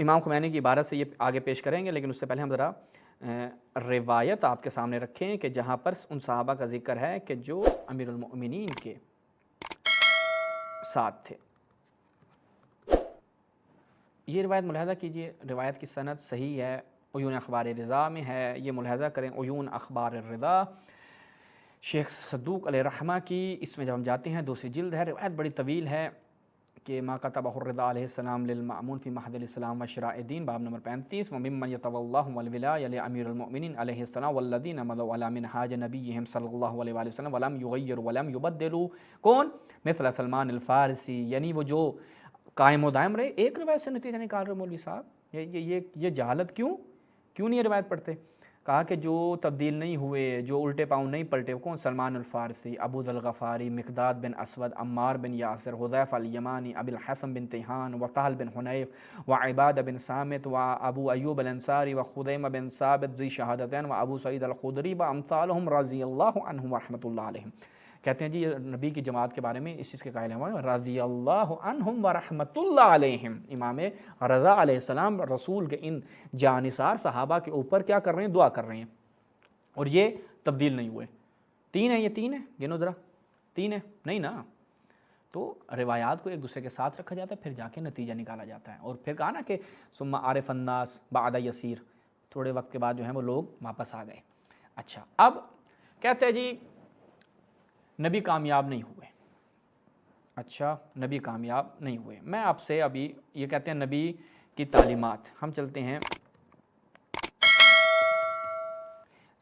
امام خمینی کی عبارت سے یہ آگے پیش کریں گے، لیکن اس سے پہلے ہم ذرا روایت آپ کے سامنے رکھیں کہ جہاں پر ان صحابہ کا ذکر ہے کہ جو امیر المؤمنین کے ساتھ تھے۔ یہ روایت ملاحظہ کیجئے، روایت کی سند صحیح ہے، عیون اخبار رضا میں ہے، یہ ملاحظہ کریں عیون اخبار رضا شیخ صدوق علیہ رحمہ کی، اس میں جب ہم جاتے ہیں دوسری جلد ہے، روایت بڑی طویل ہے کہ ما کتبہ الرضا علیہ السلام للمأمون فی محض الاسلام و شراء الدین، باب نمبر 35، وممن یتولاہ والولاۃ لامیر المؤمنین علیہ السلام والذین مضوا علی منہاج نبیہم صلی اللہ علیہ وآلہ وسلم ولم یغیروا ولم یبدلوا، کون؟ مثل سلمان الفارسی، یعنی وہ جو قائم و دائم رہے۔ ایک روایت سے نتیجہ نکال رہے مولوی صاحب، یہ جہالت کیوں نہیں یہ روایت پڑھتے؟ کہا کہ جو تبدیل نہیں ہوئے، جو الٹے پاؤں نہیں پلٹے، کون؟ سلمان الفارسی، ابو ذر الغفاری، مقداد بن اسود، عمار بن یاسر، حذیفہ الیمانی، ابی الحسن بن تیہان، وطہل بن حنیف، وعباد بن صامت، وابو ایوب الانصاری، وخدیمہ بن ثابت ذی شہادتین، وابو سعید الخدری، وامثالہم رضی اللہ عنہم ورحمۃ اللہ علیہم۔ کہتے ہیں جی یہ نبی کی جماعت کے بارے میں اس چیز کے قائل ہیں رضی اللہ عنہم ورحمۃ اللہ علیہم، امام رضا علیہ السلام رسول کے ان جانثار صحابہ کے اوپر کیا کر رہے ہیں؟ دعا کر رہے ہیں، اور یہ تبدیل نہیں ہوئے۔ تین ہے، یہ تین ہے، گنو ذرا، تین ہے نہیں نا؟ تو روایات کو ایک دوسرے کے ساتھ رکھا جاتا ہے، پھر جا کے نتیجہ نکالا جاتا ہے، اور پھر کہا نا کہ ثم عرف الناس بعد یسیر، تھوڑے وقت کے بعد جو ہیں وہ لوگ واپس آ گئے۔ اچھا، اب کہتے ہیں جی نبی کامیاب نہیں ہوئے۔ اچھا، نبی کامیاب نہیں ہوئے۔ میں آپ سے ابھی یہ کہتے ہیں نبی کی تعلیمات، ہم چلتے ہیں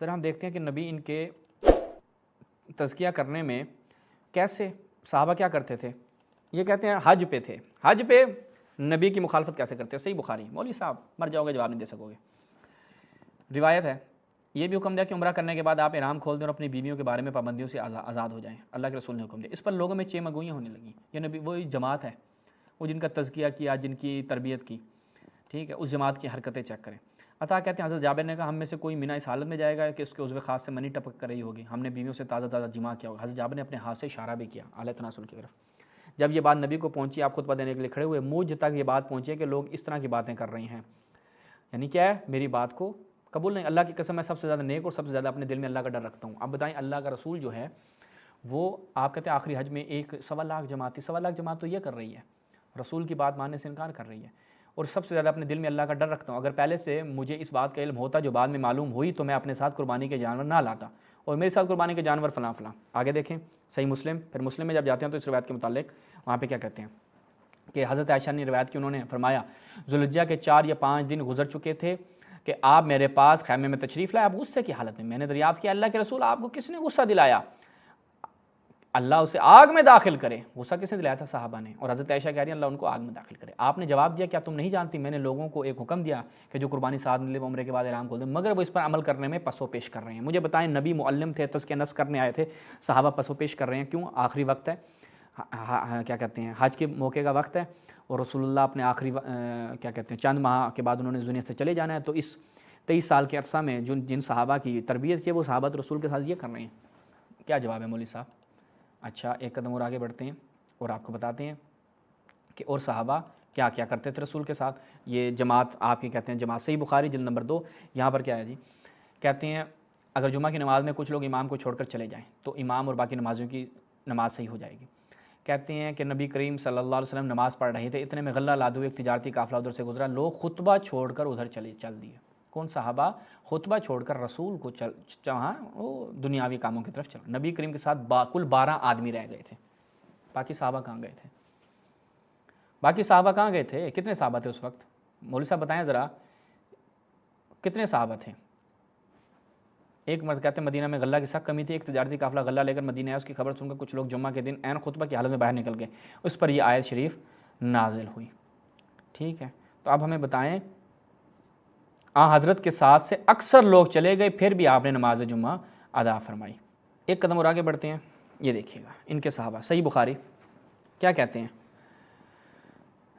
ذرا ہم دیکھتے ہیں کہ نبی ان کے تزکیہ کرنے میں کیسے صحابہ کیا کرتے تھے۔ یہ کہتے ہیں حج پہ تھے، حج پہ نبی کی مخالفت کیسے کرتے ہیں؟ صحیح بخاری، مولوی صاحب مر جاؤ گے جواب نہیں دے سکو گے۔ روایت ہے، یہ بھی حکم دیا کہ عمرہ کرنے کے بعد آپ احرام کھول دیں اور اپنی بیویوں کے بارے میں پابندیوں سے آزاد ہو جائیں، اللہ کے رسول نے حکم دیا۔ اس پر لوگوں میں چیمگوئیاں ہونے لگیں، یہ نبی وہی جماعت ہے، وہ جن کا تزکیہ کیا، جن کی تربیت کی، ٹھیک ہے، اس جماعت کی حرکتیں چیک کریں۔ عطا کہتے ہیں حضرت جابر نے کہا ہم میں سے کوئی منی اس حالت میں جائے گا کہ اس کے عضو خاص سے منی ٹپک کر رہی ہوگی، ہم نے بیویوں سے تازہ جماع کیا ہوگا۔ حضرت جابر نے اپنے ہاتھ سے اشارہ بھی کیا اعلیٰ تناسل کی طرف۔ جب یہ بات نبی کو پہنچی، آپ خطبہ دینے کے لیے کھڑے ہوئے، مجھ تک یہ بات پہنچی کہ لوگ اس طرح کی باتیں کر رہے ہیں، یعنی کیا ہے؟ میری بات کو قبول نہیں۔ اللہ کی قسم میں سب سے زیادہ نیک اور سب سے زیادہ اپنے دل میں اللہ کا ڈر رکھتا ہوں۔ اب بتائیں، اللہ کا رسول جو ہے وہ آپ کہتے ہیں آخری حج میں 1.25 لاکھ جماعت تھی، 1.25 لاکھ جماعت تو یہ کر رہی ہے، رسول کی بات ماننے سے انکار کر رہی ہے، اور سب سے زیادہ اپنے دل میں اللہ کا ڈر رکھتا ہوں۔ اگر پہلے سے مجھے اس بات کا علم ہوتا جو بعد میں معلوم ہوئی تو میں اپنے ساتھ قربانی کے جانور نہ لاتا، اور میرے ساتھ قربانی کے جانور فلاں فلاں۔ آگے دیکھیں صحیح مسلم، پھر مسلم میں جب جاتے ہیں تو اس روایت کے متعلق وہاں پہ کیا کہتے ہیں کہ حضرت عائشہ نے روایت کی، انہوں نے فرمایا ذوالحجہ کے 4 یا 5 دن گزر چکے تھے کہ آپ میرے پاس خیمے میں تشریف لائے، آپ غصے کی حالت میں نے دریافت کیا اللہ کے رسول آپ کو کس نے غصہ دلایا؟ اللہ اسے آگ میں داخل کرے۔ غصہ کس نے دلایا تھا؟ صحابہ نے، اور حضرت عائشہ کہہ رہی ہیں اللہ ان کو آگ میں داخل کرے۔ آپ نے جواب دیا کیا تم نہیں جانتی میں نے لوگوں کو ایک حکم دیا کہ جو قربانی ساتھ لے عمرے کے بعد احرام کھول دیں، مگر وہ اس پر عمل کرنے میں پس و پیش کر رہے ہیں۔ مجھے بتائیں نبی معلم تھے، تزکیہ نفس کرنے آئے تھے، صحابہ پس و پیش کر رہے ہیں کیوں؟ آخری وقت ہے، کیا کہتے ہیں حج کے موقع کا وقت ہے، اور رسول اللہ اپنے آخری کیا کہتے ہیں چند ماہ کے بعد انہوں نے دنیا سے چلے جانا ہے، تو اس 23 سال کے عرصہ میں جن صحابہ کی تربیت کی وہ صحابہ رسول کے ساتھ یہ کر رہے ہیں۔ کیا جواب ہے مولوی صاحب؟ اچھا، ایک قدم اور آگے بڑھتے ہیں اور آپ کو بتاتے ہیں کہ اور صحابہ کیا کیا کرتے تھے رسول کے ساتھ۔ یہ جماعت آپ کی کہتے ہیں جماعت، صحیح بخاری جلد نمبر 2، یہاں پر کیا ہے جی، کہتے ہیں اگر جمعہ کی نماز میں کچھ لوگ امام کو چھوڑ کر چلے جائیں تو امام اور باقی نمازیوں کی نماز صحیح ہو جائے گی۔ کہتے ہیں کہ نبی کریم صلی اللہ علیہ وسلم نماز پڑھ رہے تھے، اتنے میں غلہ لادو ایک تجارتی قافلہ ادھر سے گزرا، لوگ خطبہ چھوڑ کر ادھر چل دیے۔ کون صحابہ؟ خطبہ چھوڑ کر رسول کو وہ دنیاوی کاموں کی طرف چل۔ نبی کریم کے ساتھ کل 12 آدمی رہ گئے تھے، باقی صحابہ کہاں گئے تھے؟ باقی صحابہ کہاں گئے تھے؟ کتنے صحابہ تھے اس وقت؟ مولوی صاحب بتائیں ذرا کتنے صحابہ تھے؟ ایک مرد کہتے ہیں مدینہ میں غلہ کی سخت کمی تھی، ایک تجارتی قافلہ غلہ لے کر مدینہ آیا، اس کی خبر سن کر کچھ لوگ جمعہ کے دن عین خطبہ کی حالت میں باہر نکل گئے، اس پر یہ آیت شریف نازل ہوئی۔ ٹھیک ہے، تو اب ہمیں بتائیں حضرت کے ساتھ سے اکثر لوگ چلے گئے، پھر بھی آپ نے نماز جمعہ ادا فرمائی۔ ایک قدم اور آگے بڑھتے ہیں، یہ دیکھیے گا ان کے صحابہ، صحیح بخاری کیا کہتے ہیں،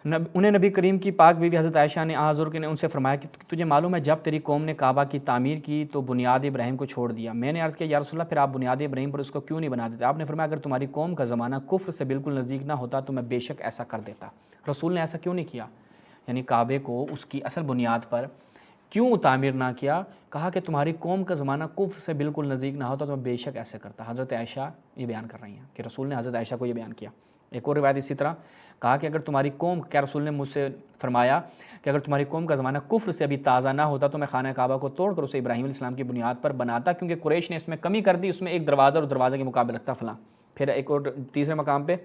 انہیں نبی کریم کی پاک بیوی حضرت عائشہ نے حضور نے ان سے فرمایا کہ تجھے معلوم ہے جب تیری قوم نے کعبہ کی تعمیر کی تو بنیاد ابراہیم کو چھوڑ دیا۔ میں نے عرض کیا یا رسول اللہ پھر آپ بنیاد ابراہیم پر اس کو کیوں نہیں بنا دیتے؟ آپ نے فرمایا اگر تمہاری قوم کا زمانہ کفر سے بالکل نزدیک نہ ہوتا تو میں بے شک ایسا کر دیتا۔ رسول نے ایسا کیوں نہیں کیا؟ یعنی کعبے کو اس کی اصل بنیاد پر کیوں تعمیر نہ کیا؟ کہا کہ تمہاری قوم کا زمانہ کفر سے بالکل نزدیک نہ ہوتا تو میں بے شک ایسے کرتا۔ حضرت عائشہ یہ بیان کر رہی ہیں کہ رسول نے حضرت عائشہ کو یہ بیان کیا۔ ایک اور روایت اسی طرح کہا کہ اگر تمہاری قوم، کیا رسول نے مجھ سے فرمایا کہ اگر تمہاری قوم کا زمانہ کفر سے ابھی تازہ نہ ہوتا تو میں خانہ کعبہ کو توڑ کر اسے ابراہیم علیہ السلام کی بنیاد پر بناتا، کیونکہ قریش نے اس میں کمی کر دی، اس میں ایک دروازہ اور دروازے کے مقابل رکھتا فلاں۔ پھر ایک اور تیسرے مقام پہ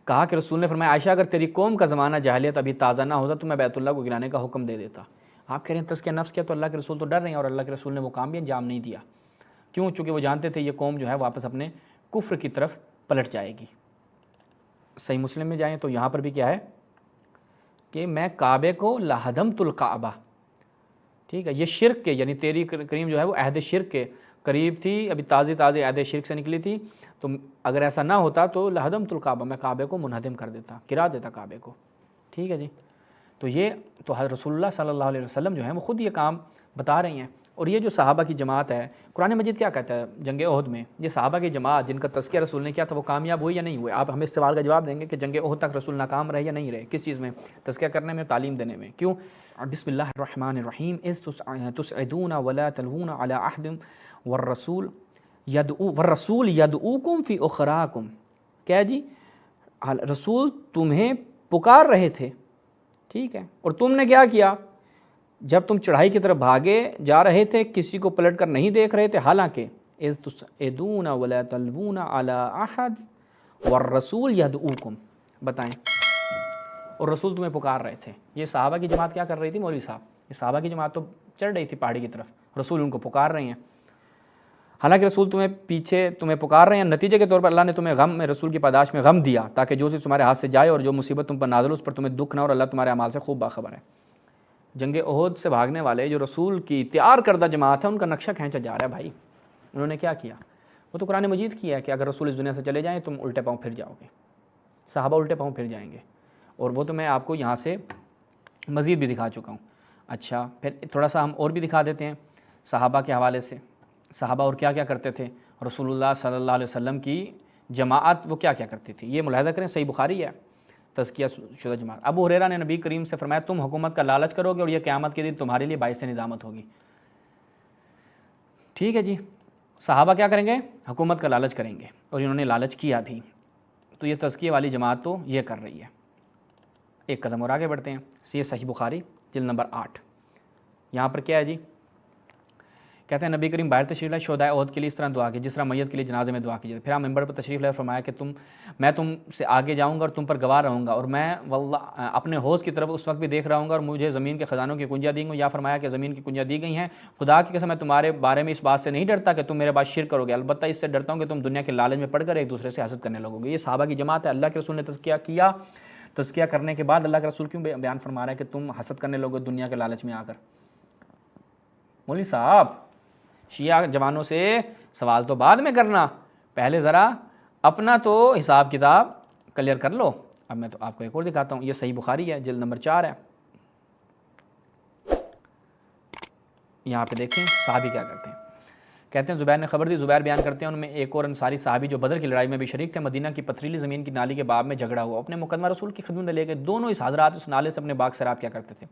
کہا کہ رسول نے فرمایا عائشہ اگر تیری قوم کا زمانہ جاہلیت ابھی تازہ نہ ہوتا تو میں بیت اللہ کو گرانے کا حکم دے دیتا۔ آپ کہہ رہے ہیں تزکیہ نفس کیا، تو اللہ کے رسول تو ڈر رہے ہیں اور اللہ کے رسول نے وہ کام بھی انجام نہیں دیا۔ کیوں؟ چونکہ وہ جانتے تھے یہ قوم جو ہے واپس اپنے کفر کی طرف پلٹ جائے گی۔ صحیح مسلم میں جائیں تو یہاں پر بھی کیا ہے کہ میں کعبے کو لہدمت الکعبہ، ٹھیک ہے، یہ شرک کے یعنی تیری کریم جو ہے وہ عہد شرک کے قریب تھی، ابھی تازی عہد شرک سے نکلی تھی، تو اگر ایسا نہ ہوتا تو لہدمت الکعبہ، میں کعبے کو منہدم کر دیتا، گرا دیتا کعبے کو، ٹھیک ہے جی۔ تو یہ تو حضرت رسول اللہ صلی اللہ علیہ وسلم جو ہیں وہ خود یہ کام بتا رہی ہیں۔ اور یہ جو صحابہ کی جماعت ہے، قرآن مجید کیا کہتا ہے جنگ احد میں، یہ صحابہ کی جماعت جن کا تذکیہ رسول نے کیا تھا وہ کامیاب ہوئی یا نہیں ہوئے؟ آپ ہمیں اس سوال کا جواب دیں گے کہ جنگ احد تک رسول ناکام رہے یا نہیں رہے؟ کس چیز میں؟ تذکیہ کرنے میں، تعلیم دینے میں۔ کیوں؟ بسم اللہ الرحمن الرحیم اذ تسعدون ولا تلوون علی احد والرسول یدعوکم فی اخراکم، کیا جی؟ رسول تمہیں پکار رہے تھے، ٹھیک ہے، اور تم نے کیا کیا؟ جب تم چڑھائی کی طرف بھاگے جا رہے تھے کسی کو پلٹ کر نہیں دیکھ رہے تھے، حالانکہ اذ تسعدون ولا تلوون علی احد والرسول یدعوکم، بتائیں، اور رسول تمہیں پکار رہے تھے۔ یہ صحابہ کی جماعت کیا کر رہی تھی مولوی صاحب؟ یہ صحابہ کی جماعت تو چڑھ رہی تھی پہاڑی کی طرف، رسول ان کو پکار رہے ہیں، حالانکہ رسول تمہیں پکار رہے ہیں۔ نتیجے کے طور پر اللہ نے تمہیں غم میں، رسول کی پاداش میں غم دیا تاکہ جو چیز تمہارے ہاتھ سے جائے اور جو مصیبت تم پر نازل اس پر تمہیں دکھ نہ، اور اللہ تمہارے اعمال سے خوب باخبر ہے۔ جنگ احد سے بھاگنے والے جو رسول کی تیار کردہ جماعت ہے ان کا نقشہ کھینچا جا رہا ہے بھائی۔ انہوں نے کیا کیا؟ وہ تو قرآن مجید کی ہے کہ اگر رسول اس دنیا سے چلے جائیں تم الٹے پاؤں پھر جاؤ گے، صحابہ الٹے پاؤں پھر جائیں گے، اور وہ تو میں آپ کو یہاں سے مزید بھی دکھا چکا ہوں۔ اچھا پھر تھوڑا سا ہم اور بھی دکھا دیتے ہیں صحابہ کے حوالے سے، صحابہ اور کیا کیا کرتے تھے، رسول اللہ صلی اللہ علیہ وسلم کی جماعت وہ کیا کیا کرتی تھی، یہ ملاحظہ کریں، صحیح بخاری ہے تزکیہ شدہ جماعت۔ ابو ہریرہ نے نبی کریم سے فرمایا تم حکومت کا لالچ کرو گے اور یہ قیامت کے دن تمہارے لیے باعث ندامت ہوگی، ٹھیک ہے جی۔ صحابہ کیا کریں گے؟ حکومت کا لالچ کریں گے، اور انہوں نے لالچ کیا بھی۔ تو یہ تزکیہ والی جماعت تو یہ کر رہی ہے۔ ایک قدم اور آگے بڑھتے ہیں، یہ صحیح بخاری جلد نمبر 8، یہاں پر کیا ہے جی؟ کہتے ہیں نبی کریم باہر تشریف لائے، شہدائے احد کے لیے اس طرح دعا کی جس طرح میت کے لیے جنازے میں دعا کی جاتی ہے۔ پھر آپ منبر پر تشریف لائے، فرمایا کہ میں تم سے آگے جاؤں گا اور تم پر گواہ رہوں گا، اور میں واللہ اپنے حوض کی طرف اس وقت بھی دیکھ رہا ہوں گا اور مجھے زمین کے خزانوں کی کنجیاں دی گئی، یا فرمایا کہ زمین کی کنجیاں دی گئی ہیں، خدا کی قسم میں تمہارے بارے میں اس بات سے نہیں ڈرتا کہ تم میرے بعد شرک کرو گے، البتہ اس سے ڈرتا ہوں کہ تم دنیا کے لالچ میں پڑ کر ایک دوسرے سے حسد کرنے لگو گے۔ یہ صحابہ کی جماعت ہے، اللہ کے رسول نے تزکیہ کیا، تزکیہ کرنے کے بعد اللہ کے رسول کیوں بیان فرما رہا ہے کہ تم حسد کرنے لوگے دنیا کے لالچ میں آ کر؟ مولوی صاحب شیعہ جوانوں سے سوال تو بعد میں کرنا، پہلے ذرا اپنا تو حساب کتاب کلیئر کر لو۔ اب میں تو آپ کو ایک اور دکھاتا ہوں، یہ صحیح بخاری ہے جلد نمبر 4 ہے، یہاں پہ دیکھیں صحابی کیا کرتے ہیں۔ کہتے ہیں زبیر نے خبر دی، زبیر بیان کرتے ہیں ان میں ایک اور انصاری صحابی جو بدر کی لڑائی میں بھی شریک تھے، مدینہ کی پتھریلی زمین کی نالی کے باب میں جھگڑا ہوا، اپنے مقدمہ رسول کی خدمت میں لے گئے، دونوں اس حضرات اس نالے سے اپنے باغ سیراب کیا کرتے تھے۔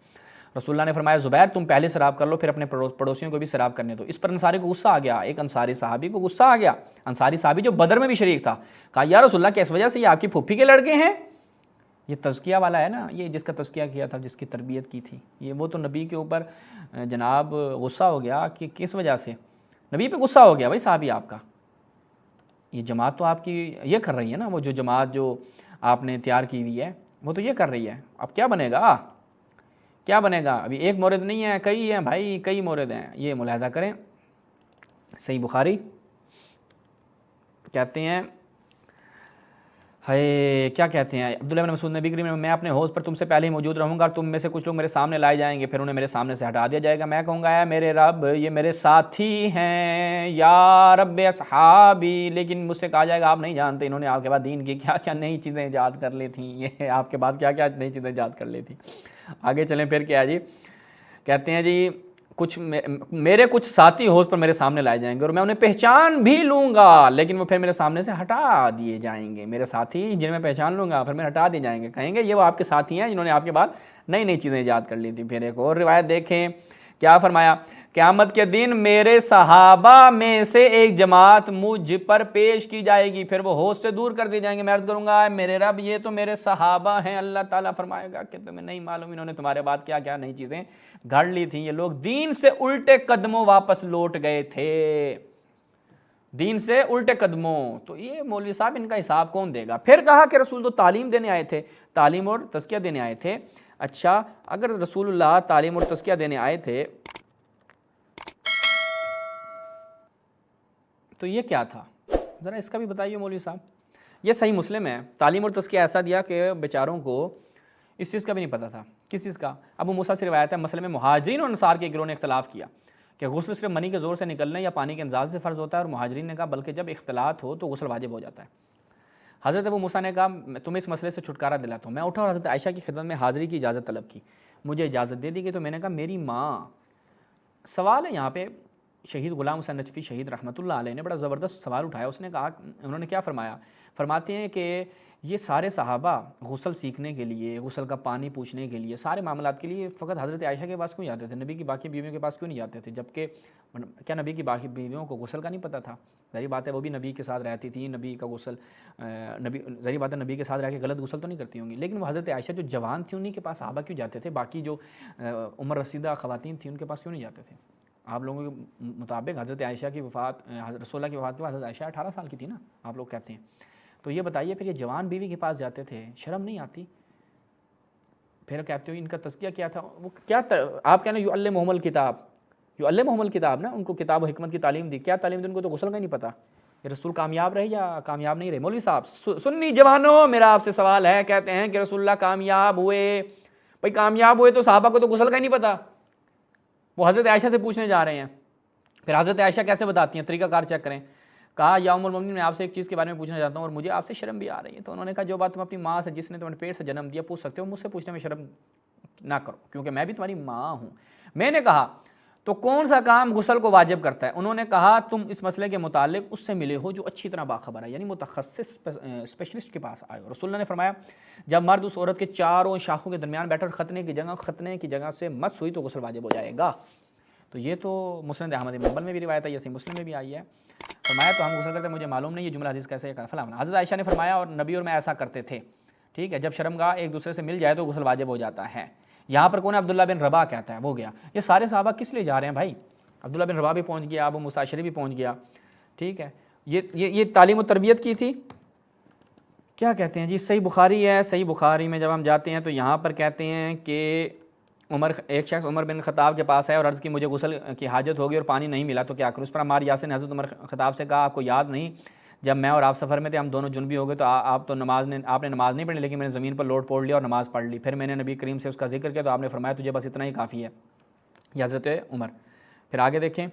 رسول اللہ نے فرمایا زبیر تم پہلے سیراب کر لو، پھر اپنے پڑوسیوں کو بھی سیراب کرنے دو۔ اس پر انصاری کو غصہ آ گیا، ایک انصاری صحابی کو غصہ آ گیا، انصاری صحابی جو بدر میں بھی شریک تھا، کہا یا رسول اللہ کیا اس وجہ سے یہ آپ کی پھوپھی کے لڑکے ہیں؟ یہ تزکیہ والا ہے نا، یہ جس کا تزکیہ کیا تھا، جس کی تربیت کی تھی، یہ وہ تو نبی کے اوپر جناب غصہ ہو گیا کہ کس وجہ سے نبی پہ غصہ ہو گیا بھائی صحابی آپ کا۔ یہ جماعت تو آپ کی یہ کر رہی ہے نا، وہ جو جماعت جو آپ نے تیار کی ہوئی ہے وہ تو یہ کر رہی ہے، اب کیا بنے گا؟ کیا بنے گا؟ ابھی ایک مورد نہیں ہے، کئی ہیں بھائی، کئی مورد ہیں، یہ ملاحظہ کریں۔ صحیح بخاری کہتے ہیں کیا کہتے ہیں عبداللہ بن مسعود نبی کریم میں اپنے حوض پر تم سے پہلے ہی موجود رہوں گا اور تم میں سے کچھ لوگ میرے سامنے لائے جائیں گے، پھر انہیں میرے سامنے سے ہٹا دیا جائے گا، میں کہوں گا اے میرے رب یہ میرے ساتھی ہیں یا رب اصحابی، لیکن مجھ سے کہا جائے گا آپ نہیں جانتے انہوں نے آپ کے بعد دین کی کیا کیا نئی چیزیں ایجاد کر لی تھیں، یہ آپ کے بعد کیا کیا نئی چیزیں ایجاد کر لی تھیں۔ آگے چلیں پھر کیا جی؟ کہتے ہیں جی کچھ میرے کچھ ساتھی حوض پر میرے سامنے لائے جائیں گے اور میں انہیں پہچان بھی لوں گا، لیکن وہ پھر میرے سامنے سے ہٹا دیے جائیں گے۔ میرے ساتھی جنہیں میں پہچان لوں گا پھر میں ہٹا دیے جائیں گے، کہیں گے یہ وہ آپ کے ساتھی ہیں جنہوں نے آپ کے بعد نئی نئی چیزیں ایجاد کر لی تھیں۔ پھر ایک اور روایت دیکھیں کیا فرمایا، قیامت کے دن میرے صحابہ میں سے ایک جماعت مجھ پر پیش کی جائے گی، پھر وہ حوض سے دور کر دی جائیں گے۔ میں عرض کروں گا میرے رب یہ تو میرے صحابہ ہیں۔ اللہ تعالیٰ فرمائے گا کہ تمہیں نہیں معلوم انہوں نے تمہارے بعد کیا کیا نئی چیزیں گھڑ لی تھیں، یہ لوگ دین سے الٹے قدموں واپس لوٹ گئے تھے، دین سے الٹے قدموں۔ تو یہ مولوی صاحب ان کا حساب کون دے گا؟ پھر کہا کہ رسول تو تعلیم دینے آئے تھے، تعلیم اور تزکیہ دینے آئے تھے۔ اچھا اگر رسول اللہ تعلیم اور تزکیہ دینے آئے تھے تو یہ کیا تھا؟ ذرا اس کا بھی بتائیے مولوی صاحب۔ یہ صحیح مسلم ہے، تعلیم اور تزکیہ ایسا دیا کہ بیچاروں کو اس چیز کا بھی نہیں پتہ تھا۔ کس چیز کا؟ ابو موسیٰ سے روایت ہے مسئلے میں مہاجرین اور انصار کے گروہ نے اختلاف کیا کہ غسل صرف منی کے زور سے نکلنے یا پانی کے انزال سے فرض ہوتا ہے، اور مہاجرین نے کہا بلکہ جب اختلاط ہو تو غسل واجب ہو جاتا ہے۔ حضرت ابو موسیٰ نے کہا میں تمہیں اس مسئلے سے چھٹکارا دلاتا ہوں۔ میں اٹھا اور حضرت عائشہ کی خدمت میں حاضری کی اجازت طلب کی، مجھے اجازت دے دی گئی تو میں نے کہا میری ماں۔ سوال ہے یہاں پہ شہید غلام حسین نجفی شہید رحمۃ اللہ علیہ نے بڑا زبردست سوال اٹھایا۔ اس نے کہا انہوں نے کیا فرمایا؟ فرماتے ہیں کہ یہ سارے صحابہ غسل سیکھنے کے لیے، غسل کا پانی پوچھنے کے لیے، سارے معاملات کے لیے فقط حضرت عائشہ کے پاس کیوں جاتے تھے؟ نبی کی باقی بیویوں کے پاس کیوں نہیں جاتے تھے؟ جبکہ کیا نبی کی باقی بیویوں کو غسل کا نہیں پتہ تھا؟ ظاہر بات ہے وہ بھی نبی کے ساتھ رہتی تھی، نبی کا غسل ظاہر بات ہے نبی کے ساتھ رہ کے غلط غسل تو نہیں کرتی ہوں گی، لیکن وہ حضرت عائشہ جو جوان تھی انہیں کے پاس صحابہ کیوں جاتے تھے؟ باقی جو عمر رسیدہ خواتین تھیں ان کے پاس کیوں نہیں جاتے تھے؟ آپ لوگوں کے مطابق حضرت عائشہ کی وفات، رسول اللہ کی وفات کے بعد حضرت عائشہ 18 سال کی تھی نا، آپ لوگ کہتے ہیں۔ تو یہ بتائیے پھر یہ جوان بیوی کے پاس جاتے تھے، شرم نہیں آتی؟ پھر کہتے ہو ان کا تزکیہ کیا تھا؟ وہ کیا آپ کہنا یعلمہم الکتاب، یعلمہم الکتاب نا، ان کو کتاب و حکمت کی تعلیم دی۔ کیا تعلیم دی؟ ان کو تو غسل کا ہی نہیں پتہ۔ یہ رسول کامیاب رہے یا کامیاب نہیں رہے؟ مولوی صاحب سنی جوانوں میرا آپ سے سوال ہے، کہتے ہیں کہ رسول اللہ کامیاب ہوئے، بھائی کامیاب ہوئے تو صحابہ کو تو غسل کا ہی نہیں پتہ، وہ حضرت عائشہ سے پوچھنے جا رہے ہیں۔ پھر حضرت عائشہ کیسے بتاتی ہیں؟ طریقہ کار چیک کریں۔ کہا یا ام المومنین میں آپ سے ایک چیز کے بارے میں پوچھنا چاہتا ہوں اور مجھے آپ سے شرم بھی آ رہی ہے۔ تو انہوں نے کہا جو بات تم اپنی ماں سے جس نے تمہیں پیٹ سے جنم دیا پوچھ سکتے ہو، مجھ سے پوچھنے میں شرم نہ کرو کیونکہ میں بھی تمہاری ماں ہوں۔ میں نے کہا تو کون سا کام غسل کو واجب کرتا ہے؟ انہوں نے کہا تم اس مسئلے کے متعلق اس سے ملے ہو جو اچھی طرح باخبر ہے، یعنی متخصص اسپیشلسٹ کے پاس آئے ہو۔ رسول اللہ نے فرمایا جب مرد اس عورت کے چاروں شاخوں کے درمیان بیٹھا اور ختنے کی جگہ سے مس ہوئی تو غسل واجب ہو جائے گا۔ تو یہ تو مسند احمد بن حنبل میں بھی روایت ہے، یہ صحیح مسلم میں بھی آئی ہے۔ فرمایا تو ہم غسل کرتے مجھے معلوم نہیں یہ جملہ حدیث کیسے ہے فلاں۔ حضرت عائشہ نے فرمایا اور نبی اور میں ایسا کرتے تھے، ٹھیک ہے، جب شرمگاہ ایک دوسرے سے مل جائے تو غسل واجب ہو جاتا ہے۔ یہاں پر کون عبداللہ بن رباح کہتا ہے، وہ گیا۔ یہ سارے صحابہ کس لیے جا رہے ہیں بھائی؟ عبداللہ بن رباح بھی پہنچ گیا، ابو موسیٰ اشعری بھی پہنچ گیا، ٹھیک ہے۔ یہ تعلیم و تربیت کی تھی، کیا کہتے ہیں جی؟ صحیح بخاری ہے، صحیح بخاری میں جب ہم جاتے ہیں تو یہاں پر کہتے ہیں کہ ایک شخص عمر بن خطاب کے پاس ہے اور عرض کی مجھے غسل کی حاجت ہوگی اور پانی نہیں ملا تو کیا کروں؟ اس پر عمار یاسر نے حضرت عمر خطاب سے کہا آپ کو یاد نہیں جب میں اور آپ سفر میں تھے، ہم دونوں جنبی ہو گئے تو آپ نے نماز نہیں پڑھی، لیکن میں نے زمین پر لوٹ پوڑ لیا اور نماز پڑھ لی، پھر میں نے نبی کریم سے اس کا ذکر کیا تو آپ نے فرمایا تجھے بس اتنا ہی کافی ہے، یہ حضرت عمر۔ پھر آگے دیکھیں،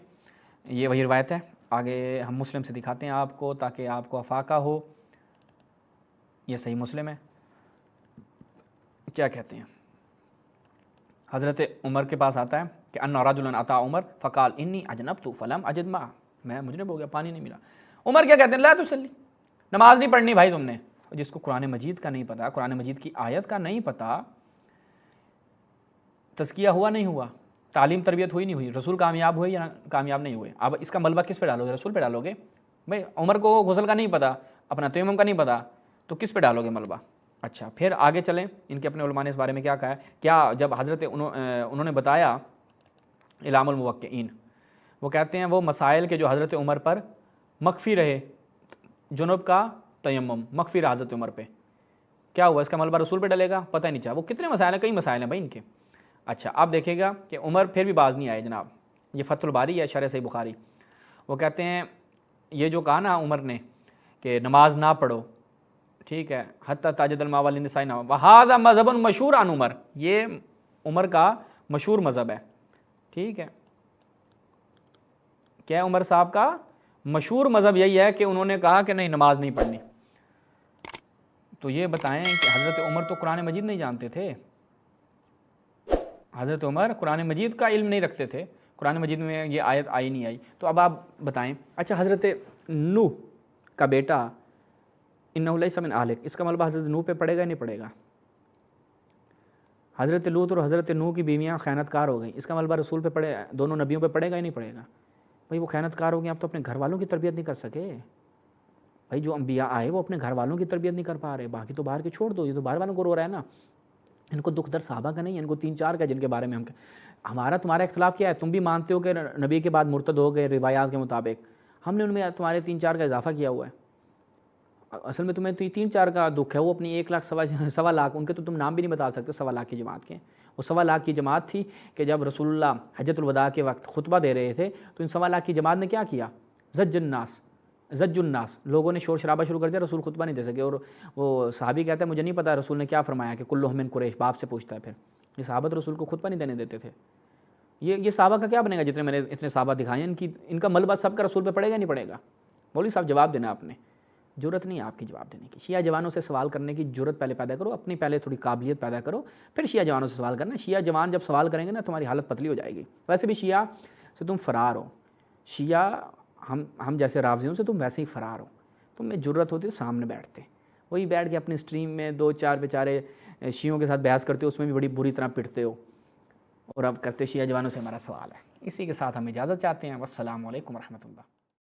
یہ وہی روایت ہے، آگے ہم مسلم سے دکھاتے ہیں آپ کو تاکہ آپ کو افاقہ ہو۔ یہ صحیح مسلم ہے، کیا کہتے ہیں؟ حضرت عمر کے پاس آتا ہے کہ ان رجلا اتی عمر فقال انی اجنبت فلم اجد ماء، میں مجنب ہو گیا پانی نہیں ملا۔ عمر کیا کہتے ہیں؟ لا تصلی، نماز نہیں پڑھنی بھائی تم نے۔ جس کو قرآن مجید کا نہیں پتہ، قرآن مجید کی آیت کا نہیں پتہ، تزکیہ ہوا نہیں ہوا، تعلیم تربیت ہوئی نہیں ہوئی، رسول کامیاب ہوئے یا کامیاب نہیں ہوئے، اب اس کا ملبہ کس پہ ڈالو گے؟ رسول پہ ڈالو گے؟ بھائی عمر کو غسل کا نہیں پتہ، اپنا تیمم کا نہیں پتہ، تو کس پہ ڈالو گے ملبہ؟ اچھا پھر آگے چلیں، ان کے اپنے علماء نے اس بارے میں کیا کہا ہے؟ کیا جب حضرت انہوں نے بتایا اعلام الموقعین، وہ کہتے ہیں وہ مسائل کے جو حضرت عمر پر مخفی رہے، جنوب کا تیمم مخفی رہا حضرت عمر پہ، کیا ہوا؟ اس کا ملبہ رسول پہ ڈلے گا؟ پتہ ہی نہیں چاہا، وہ کتنے مسائل ہیں، کئی مسائل ہیں بھائی ان کے۔ اچھا آپ دیکھیں گا کہ عمر پھر بھی باز نہیں آئے جناب، یہ فتح الباری ہے شرح صحیح بخاری، وہ کہتے ہیں یہ جو کہا نا عمر نے کہ نماز نہ پڑھو، ٹھیک ہے، حتی تاجد الماء والنساء وہذا مذہب مشہور عن عمر، یہ عمر کا مشہور مذہب ہے، ٹھیک ہے، کیا عمر صاحب کا مشہور مذہب یہی ہے کہ انہوں نے کہا کہ نہیں نماز نہیں پڑھنی۔ تو یہ بتائیں کہ حضرت عمر تو قرآن مجید نہیں جانتے تھے، حضرت عمر قرآن مجید کا علم نہیں رکھتے تھے، قرآن مجید میں یہ آیت آئی نہیں آئی. تو اب آپ بتائیں. اچھا حضرت نوح کا بیٹا انہ لیس من اہلک، اس کا مطلب حضرت نوح پہ پڑے گا نہیں پڑے گا؟ حضرت لوط اور حضرت نوح کی بیویاں خیانت کار ہو گئیں، اس کا مطلب رسول پہ پڑے، دونوں نبیوں پہ پڑے گا ہی نہیں پڑے گا؟ بھائی وہ خیانت کار ہو گئے، آپ تو اپنے گھر والوں کی تربیت نہیں کر سکے. بھائی جو انبیاء آئے وہ اپنے گھر والوں کی تربیت نہیں کر پا رہے، باقی تو باہر کے چھوڑ دو، یہ تو باہر والوں کو رو رہا ہے نا. ان کو دکھ درد صحابہ کا نہیں ہے، ان کو 3-4 کا جن کے بارے میں ہمارا تمہارا اختلاف کیا ہے؟ تم بھی مانتے ہو کہ نبی کے بعد مرتد ہو گئے روایات کے مطابق، ہم نے ان میں تمہارے 3-4 کا اضافہ کیا ہوا ہے. اصل میں تمہیں 3-4 کا دکھ ہے، وہ اپنی 1,00,000 ان کے تو تم نام بھی نہیں بتا سکتے 1,00,000 کی جماعت کے. وہ 1,00,000 کی جماعت تھی کہ جب رسول اللہ حجۃ الوداع کے وقت خطبہ دے رہے تھے تو ان 1,00,000 کی جماعت نے کیا کیا؟ زج الناس، لوگوں نے شور شرابہ شروع کر دیا، رسول خطبہ نہیں دے سکے. اور وہ صحابی کہتا ہے مجھے نہیں پتا رسول نے کیا فرمایا کہ کلہم من قریش، باپ سے پوچھتا ہے. پھر یہ صحابہ رسول کو خطبہ نہیں دینے دیتے تھے. یہ صحابہ کا کیا بنے گا؟ جتنے میں نے اتنے صحابہ دکھائے ہیں، ان کا ملبہ سب کا رسول پہ پڑے گا نہیں پڑے گا؟ مولوی صاحب جواب دینا آپ نے، جرت نہیں ہے آپ کی جواب دینے کی. شیعہ جوانوں سے سوال کرنے کی جرت پہلے پیدا کرو، اپنی پہلے تھوڑی قابلیت پیدا کرو، پھر شیعہ جوانوں سے سوال کرنا. شیعہ جوان جب سوال کریں گے نا تمہاری حالت پتلی ہو جائے گی. ویسے بھی شیعہ سے تم فرار ہو، شیعہ ہم جیسے رافضیوں سے تم ویسے ہی فرار ہو. تم میں جرت ہوتی تو سامنے بیٹھتے، وہی بیٹھ کے اپنی اسٹریم میں 2-4 بیچارے شیعوں کے ساتھ بحث کرتے ہو، اس میں بھی بڑی بری طرح پٹتے ہو، اور اب کہتے شیعہ جوانوں سے ہمارا سوال ہے. اسی کے ساتھ ہم اجازت چاہتے ہیں. والسلام علیکم ورحمۃ اللہ.